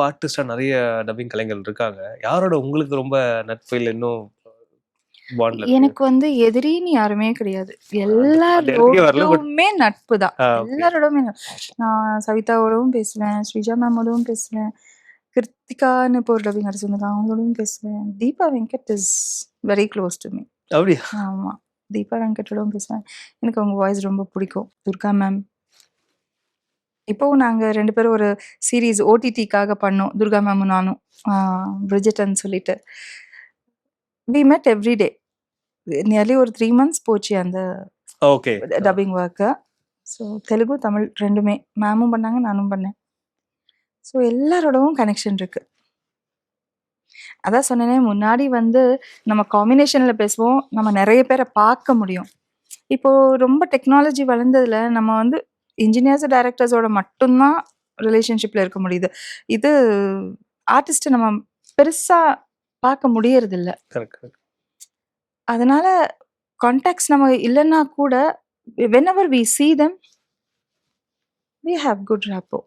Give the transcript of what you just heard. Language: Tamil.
ஆர்டிஸ்ட்டா நெறைய டப்பிங் கலைஞர்கள் இருக்காங்க. யாரோட உங்களுக்கு ரொம்ப நட்பு இல்ல இன்னும் பாண்ட்ல இருக்கு? எனக்கு வந்து எதிரின்னு யாருமே கிடையாது. அந்த இடத்துக்கே வரல. பட் எல்லாரோடுமே நட்பு தான். ஓகே. எல்லாரோடுமே நான் சவிதாவோடவும் பேசுவேன், ஸ்ரீஜா மேமோடவும் பேசுவேன், கிருத்திகான்னு இப்போ ஒரு டப்பிங் ஆர்டிஸ்ட் வந்திருக்காங்க, அவங்களோடவும் பேசுவேன். Deepa Venkat is very close to me. அப்படியா? ஆமா. தீபா வெங்கட்டோடவும் பேசுவேன். எனக்கு அவங்க வாய்ஸ் ரொம்ப பிடிக்கும். துர்கா மேம். இப்பவும் நாங்க 2 பேரும் ஒரு சீரிஸ் ஓடிடிக்காக பண்ணோம். துர்கா மேமும் நானும். பிரிஜிட்ன்னு சொல்லிட்டு. வி மெட் எவ்ரி டே. நியர்லி ஒரு 3 மந்த்ஸ் போச்சு அந்த okay. Dubbing work. So Telugu, Tamil 2மே. மேமும் பண்ணாங்க, நானும் பண்ணேன். ஸோ எல்லாரோடவும் கனெக்ஷன் இருக்கு. அதான் சொன்னேனே, முன்னாடி வந்து நம்ம காம்பினேஷன்ல பேசுவோம். நம்ம நெறைய பேர பார்க்க முடியும். இப்போ ரொம்ப டெக்னாலஜி வளர்ந்ததுல நம்ம வந்து இன்ஜினியர்ஸ், டைரக்டர்ஸோட மட்டும் தான் ரிலேஷன்ஷிப்ல இருக்க முடியுது. இது ஆர்டிஸ்ட்ட நம்ம பெருசா பார்க்க முடியறதில்ல. Correct, correct. அதனால கான்டாக்ட்ஸ் நம்ம இல்லன்னா கூட whenever we see them, we have good rapport.